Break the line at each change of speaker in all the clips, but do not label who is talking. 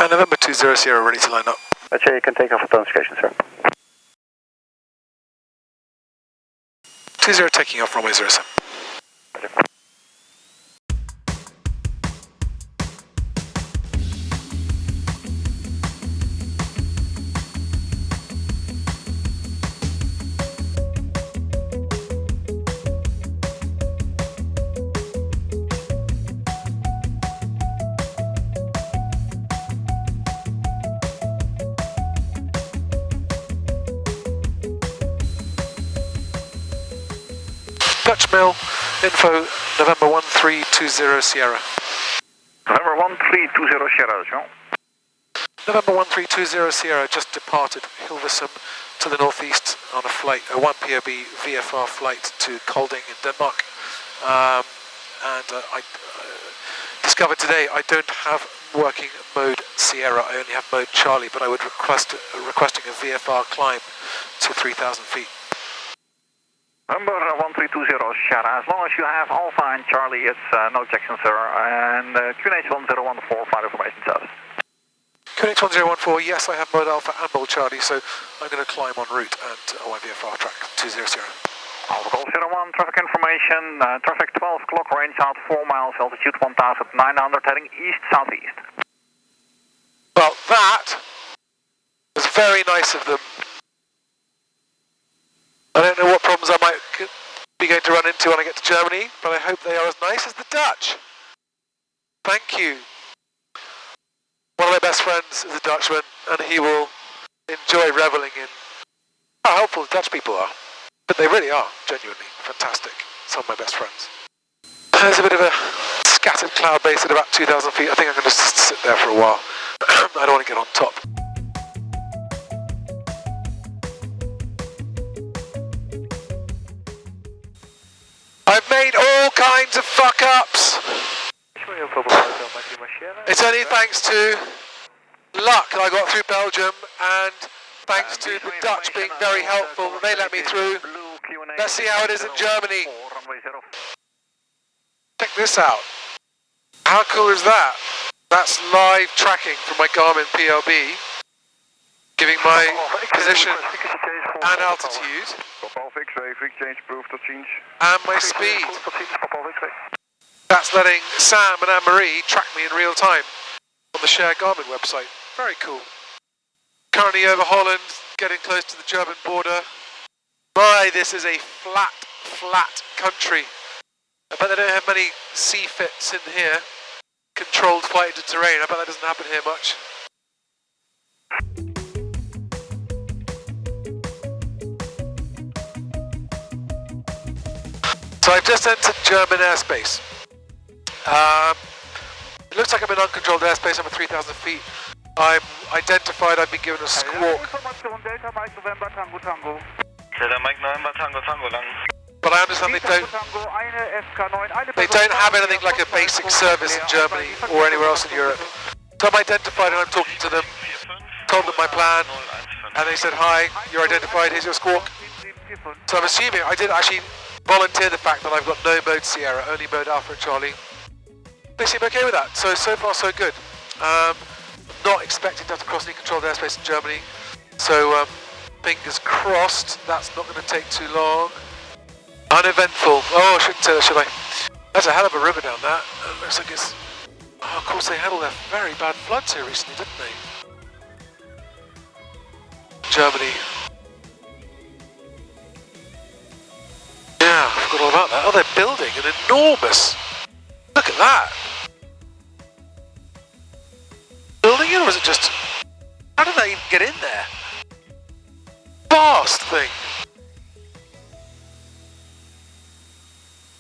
November 20 Sierra, ready to line up.
Archie, you can take off at notification, sir.
20 taking off runway 07.
Roger.
Dutch Mill, info, November 1320 Sierra.
November 1320 Sierra, Jean.
November 1320 Sierra just departed Hilversum to the northeast on a flight, a 1 POB VFR flight to Kolding in Denmark. I discovered today I don't have working mode Sierra, I only have mode Charlie, but I would requesting a VFR climb to 3,000 feet.
Number 1320 Sierra, as long as you have Alpha and Charlie, it's no objection, sir. And QNH 1014, flight information service.
QNH 1014, yes, I have mode Alpha and mode Charlie, so I'm going to climb en route and OIVFR track 200.
Alpha Golf 01, traffic information, traffic 12 o'clock, range out 4 miles, altitude 1,900, heading east-southeast.
Well, that was very nice of them. I don't know what problems I might be going to run into when I get to Germany, but I hope they are as nice as the Dutch. Thank you. One of my best friends is a Dutchman, and he will enjoy reveling in how helpful the Dutch people are. But they really are, genuinely fantastic. Some of my best friends. There's a bit of a scattered cloud base at about 2,000 feet. I think I'm going to just sit there for a while. I don't want to get on top. I've made all kinds of fuck-ups. It's only thanks to luck that I got through Belgium, and thanks to the Dutch being very helpful, they let me through. Let's see how it is in Germany. Check this out. How cool is that? That's live tracking from my Garmin PLB, giving my position and altitude, and my speed. That's letting Sam and Anne-Marie track me in real time on the shared Garmin website. Very cool. Currently over Holland, getting close to the German border. My, this is a flat country. I bet they don't have many C-fits in here. Controlled flight into terrain. I bet that doesn't happen here much. So I've just entered German airspace. It looks like I'm in uncontrolled airspace. I'm at 3,000 feet. I'm identified. I've been given a squawk. But I understand they don't have anything like a basic service in Germany or anywhere else in Europe. So I'm identified and I'm talking to them, told them my plan, and they said, hi, you're identified, here's your squawk. So I'm assuming I did actually volunteer the fact that I've got no mode Sierra, only mode Alpha and Charlie. They seem okay with that, so far so good. Not expecting to have to cross any controlled airspace in Germany, so fingers crossed that's not going to take too long. Uneventful. Oh, I shouldn't say that, should I? That's a hell of a river down there. It looks like it's... Oh, of course they had all their very bad floods here recently, didn't they? Germany. Yeah, I forgot all about that. Oh, they're building an enormous... Look at that. Building it, or is it just... How did they even get in there? Vast thing.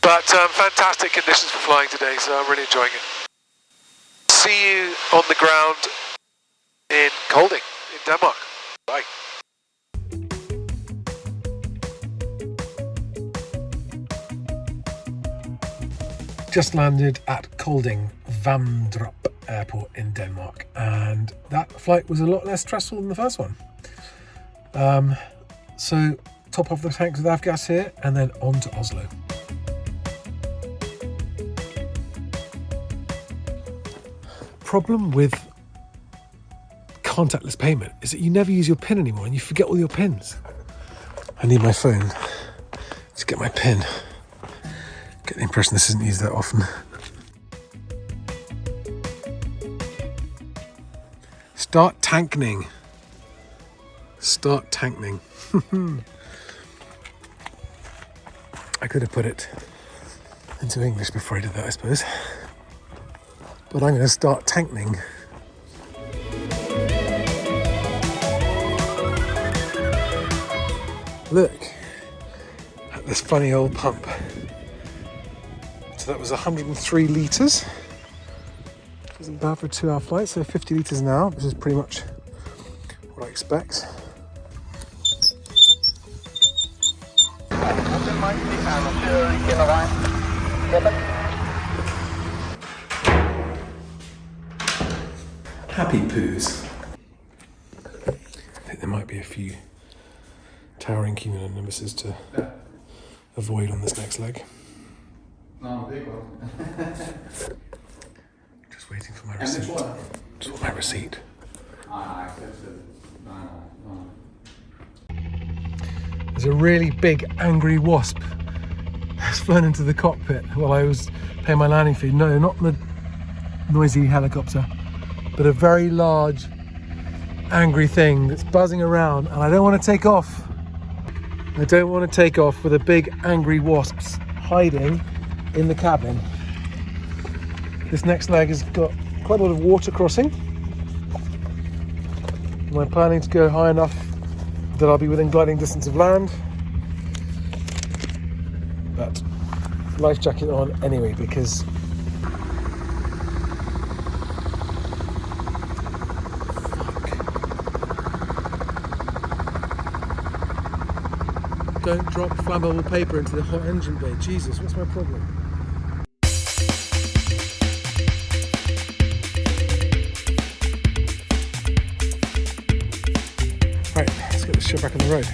But fantastic conditions for flying today, so I'm really enjoying it. See you on the ground in Kolding, in Denmark. Bye.
Just landed at Kolding Vamdrup Airport in Denmark, and that flight was a lot less stressful than the first one. So top off the tanks with avgas here, and then on to Oslo. Problem with contactless payment is that you never use your PIN anymore and you forget all your PINs. I need my phone to get my PIN. Get the impression this isn't used that often. Start tankening. Start tankening. I could have put it into English before I did that, I suppose. But I'm going to start tankening. Look at this funny old pump. So that was 103 litres. Which isn't bad for a 2-hour flight, so 50 litres an hour, which is pretty much what I expect. Happy poos. I think there might be a few towering cumulonimbus to avoid on this next leg.
No, big one.
Just waiting for my receipt. Just want my receipt.
I accepted. No.
There's a really big angry wasp that's flown into the cockpit while I was paying my landing fee. No, not the noisy helicopter, but a very large angry thing that's buzzing around, and I don't want to take off. I don't want to take off with a big angry wasps hiding in the cabin. This next leg has got quite a lot of water crossing. I'm planning to go high enough that I'll be within gliding distance of land. But life jacket on anyway, because don't drop flammable paper into the hot engine bay. Jesus, what's my problem? Right, let's get this shit back on the road.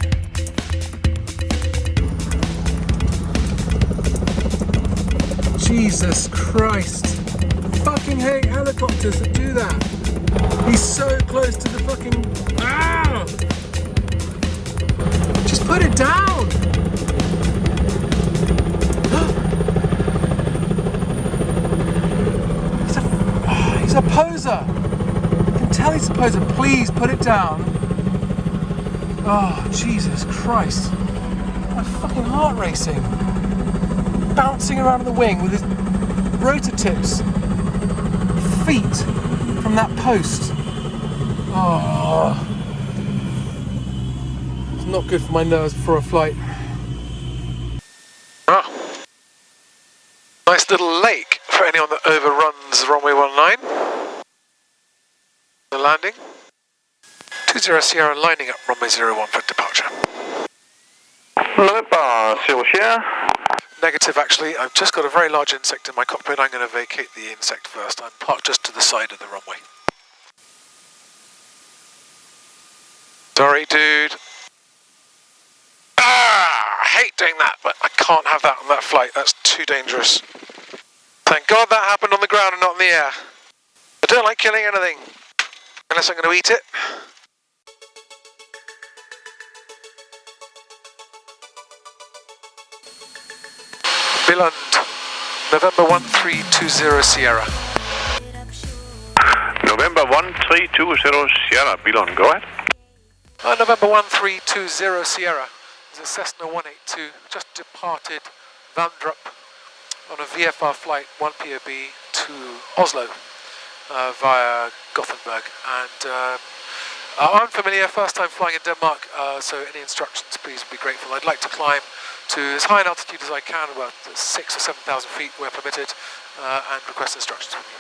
Jesus Christ. Fucking hate helicopters that do that. He's so close to the fucking... Ah! Just put it down! He's a poser! I can tell he's a poser. Please put it down. Oh, Jesus Christ. My fucking heart racing. Bouncing around in the wing with his rotor tips feet from that post. Oh. It's not good for my nerves before a flight.
Oh. Nice little lake for anyone that overruns runway 19. The landing. 20 Sierra lining up runway 01 for departure.
November 0 Sierra.
Negative, actually. I've just got a very large insect in my cockpit. I'm going to vacate the insect first. I'm parked just to the side of the runway. Sorry, dude. I hate doing that, but I can't have that on that flight. That's too dangerous. Thank God that happened on the ground and not in the air. I don't like killing anything, unless I'm going to eat it. Billund, November 1320 Sierra.
November 1320 Sierra, Billund, go ahead.
November 1320 Sierra. There's a Cessna 182 just departed Vandrup on a VFR flight 1 POB to Oslo via Gothenburg. And I'm familiar, first time flying in Denmark, so any instructions please would be grateful. I'd like to climb to as high an altitude as I can, about 6,000 or 7,000 feet where permitted, and request instructions from you.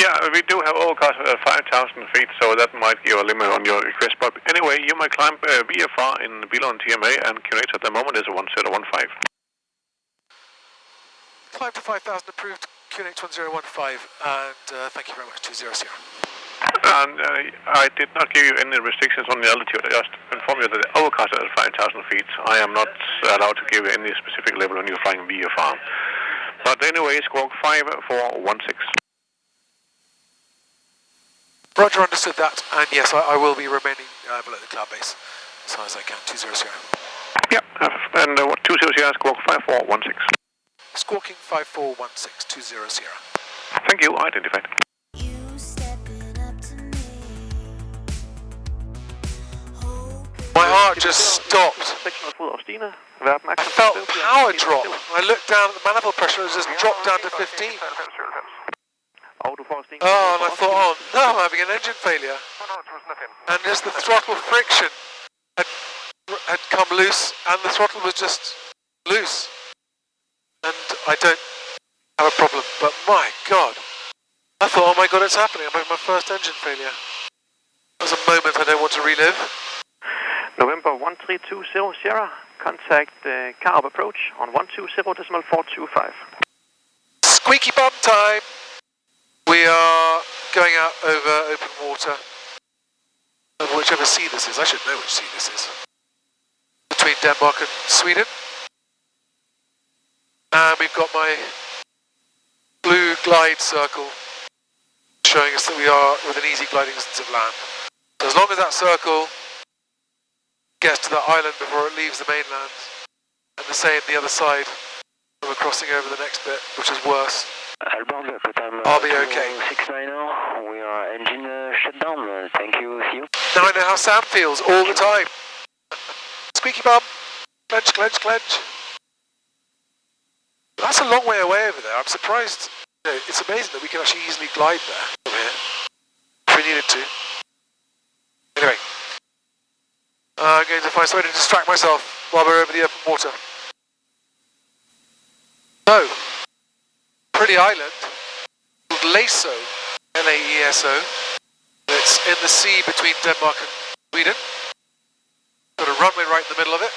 Yeah, we do have overcast at 5,000 feet, so that might give a limit on your request. But anyway, you might climb VFR in Billund TMA, and QNH at the moment is a 1015.
Climb to 5,000 approved, QNH 1015, and thank you very much, 20 Sierra.
And I did not give you any restrictions on the altitude. I just informed you that the overcast is at 5,000 feet. I am not allowed to give you any specific level when you're flying VFR. But anyway, squawk 5416.
Roger, understood that. And yes, I will be remaining below the cloud base as high as I can. 20 Sierra.
Yeah, and 20 Sierra, squawk 5416.
Squawking 5416, 20 Sierra.
Thank you, identified.
My heart just stopped. I felt power drop. I looked down at the manifold pressure, it just dropped down to 15. Oh, and I thought, oh no, I'm having an engine failure. And just the throttle friction had come loose, and the throttle was just loose. And I don't have a problem, but my God. I thought, oh my God, it's happening. I'm having my first engine failure. That was a moment I don't want to relive.
November 1320 Sierra, contact car approach on 120.425.
Squeaky bum time! We are going out over open water, over whichever sea this is. I should know which sea this is. Between Denmark and Sweden. And we've got my blue glide circle showing us that we are within easy gliding distance of land. So as long as that circle gets to the island before it leaves the mainland, and the same the other side, when we're crossing over the next bit, which is worse, I'll be okay.
690, we are engine shutdown. Thank you, see you.
Now I know how Sam feels all the time. Squeaky bum, clench, clench, clench. That's a long way away over there. I'm surprised. You know, it's amazing that we can actually easily glide there from here, if we needed to. Anyway, I'm going to find some way to distract myself while we're over the open water. So, pretty island called Laeso, L-A-E-S-O. It's in the sea between Denmark and Sweden. Got a runway right in the middle of it.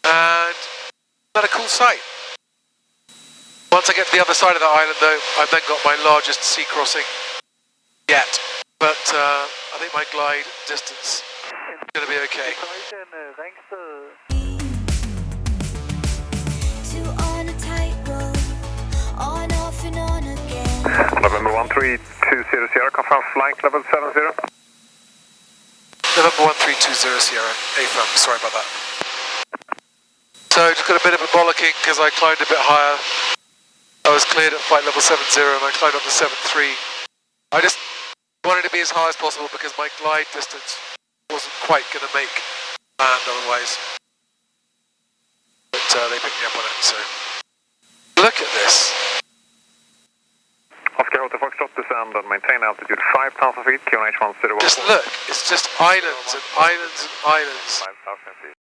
And not a cool sight. Once I get to the other side of the island though, I've then got my largest sea crossing yet. But I think my glide distance is going to be okay.
November 1320 Sierra, confirm flight level 70.
November 1320 Sierra, AFM, sorry about that. So just got a bit of a bollocking because I climbed a bit higher. I was cleared at flight level 70 and I climbed up to 73. I just wanted to be as high as possible because my glide distance wasn't quite going to make land otherwise. But they picked me up on it, so. Look at this.
Oscar Hotel Foxtrot, descend and maintain altitude 5,000 feet, QNH 101.
Just look, it's just islands and islands and islands.
5,000 feet.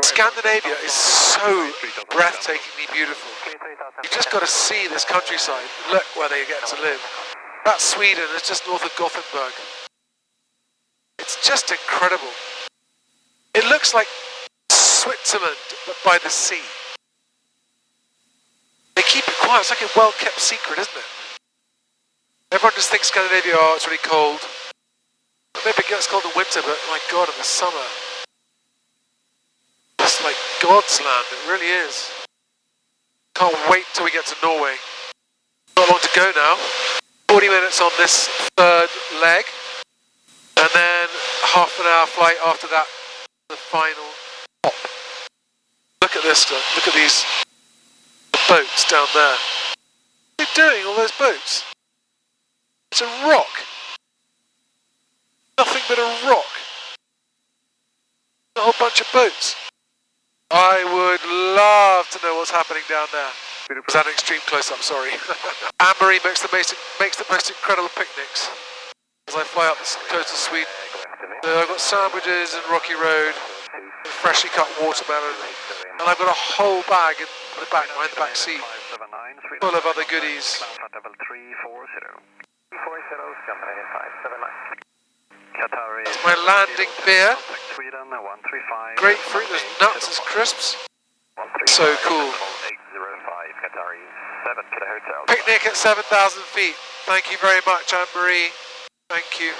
Scandinavia is so breathtakingly beautiful. You've just got to see this countryside. Look where they get to live. That's Sweden, it's just north of Gothenburg. It's just incredible. It looks like Switzerland, but by the sea. They keep it quiet, it's like a well-kept secret, isn't it? Everyone just thinks Scandinavia, oh, it's really cold. Maybe it gets cold in winter, but my God, in the summer. It's like God's land, it really is. Can't wait till we get to Norway. Not long to go now. 40 minutes on this third leg. And then half an hour flight after that, the final hop. Look at this, look at these boats down there. What are they doing, all those boats? It's a rock. Nothing but a rock. A whole bunch of boats. I would love to know what's happening down there. Was that an extreme close-up? Sorry. Anne-Marie makes the most incredible picnics as I fly up the coast of Sweden. So I've got sandwiches and rocky road, and freshly cut watermelon, and I've got a whole bag in the back, behind the back seat, full of other goodies. It's my landing beer. Grapefruit, there's nuts, there's crisps. So cool. Picnic at 7,000 feet. Thank you very much, Anne-Marie. Thank you.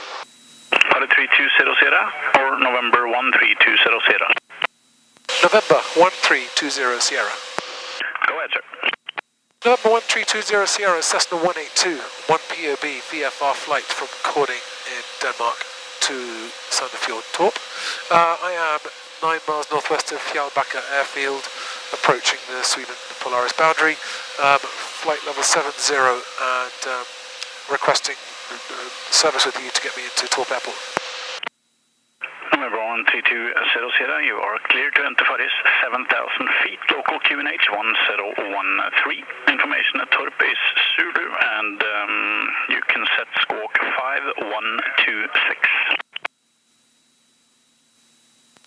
1320 Sierra or November 1320 Sierra?
November 1320 Sierra.
Go ahead, sir.
Number 1320 Sierra, Cessna 182, 1 POB VFR flight from Colne in Denmark to Sandefjord Torp. I am 9 miles northwest of Fjällbacka airfield, approaching the Sweden-Polaris boundary, flight level 70 and requesting service with you to get me into Torp Airport.
November 1320 Sierra, you are clear to enter for this 7,000 feet, local QNH 1013. Information at Torp is Zulu and you can set squawk 5126.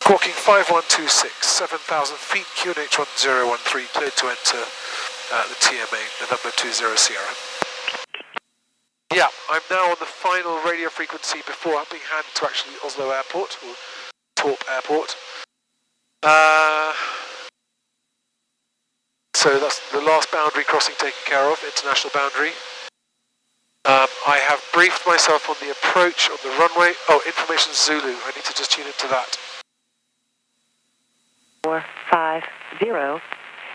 Squawking 5126, 7,000 feet, QNH 1013, cleared to enter the TMA, November 20 Sierra. Yeah, I'm now on the final radio frequency before being handed to actually Oslo Airport, or Torp Airport. So that's the last boundary crossing taken care of, international boundary. I have briefed myself on the approach on the runway. Oh, information Zulu, I need to just tune into that.
450,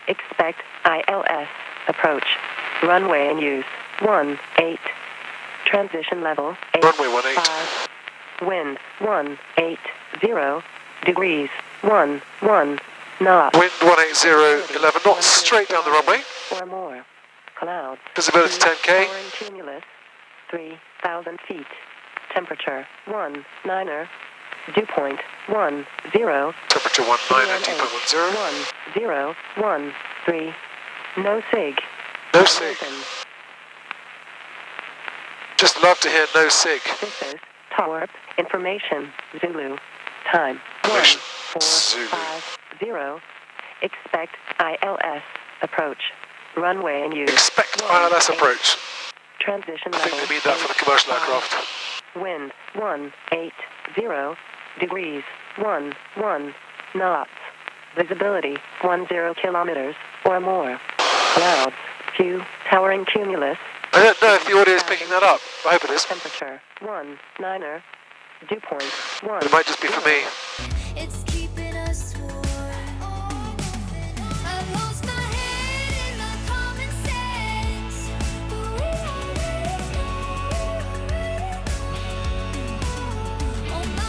expect ILS, approach, runway in use, 18. Transition level 8.
Runway 18.
5. Wind 180 degrees 11 knots.
Wind 180, 11 knots, straight down the runway.
Or more. Clouds.
Visibility 10K.
Soaring cumulus 3,000 feet. Temperature 19er. Dew point 10.
Temperature 19 at dew point 10.
1013. No sig.
No sig. Just love to hear no sig.
This is Torp information Zulu. Time
Information
1450. Expect ILS approach. Runway in use.
Expect ILS approach.
Transition
I think
level.
they mean that for the commercial aircraft.
Wind 180 degrees 11 knots. Visibility 10 kilometers or more. Clouds few towering cumulus.
I don't know if the audio is picking that up. I hope it is.
Temperature 19er. Dew point 1.
It might just be for me.
It's keeping us warm. I've lost my head in the common sense. Oh my,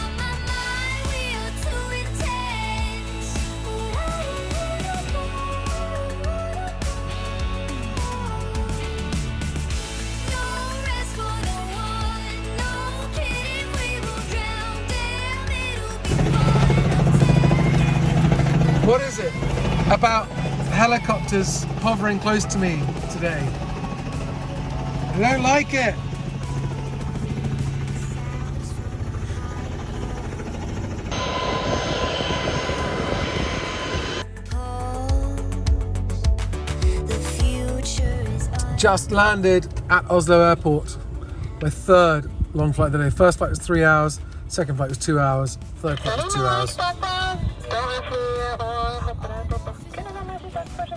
we are too intense. No rest for the one, no kidding, we will drown. Damn, it'll be fun.
What is it about helicopters hovering close to me today? I don't like it.
The future is
Just landed at Oslo Airport. My third long flight of the day. First flight was 3 hours, second flight was 2 hours, third flight was 2 hours.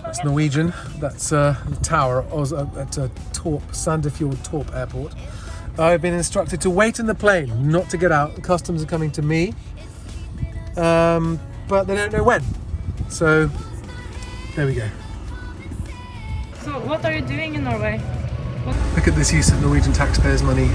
That's Norwegian. That's the tower at Torp, Sandefjord Torp Airport. I've been instructed to wait in the plane, not to get out. The customs are coming to me, but they don't know when. So there we go.
So what are you doing in Norway?
Look at this use of Norwegian taxpayers' money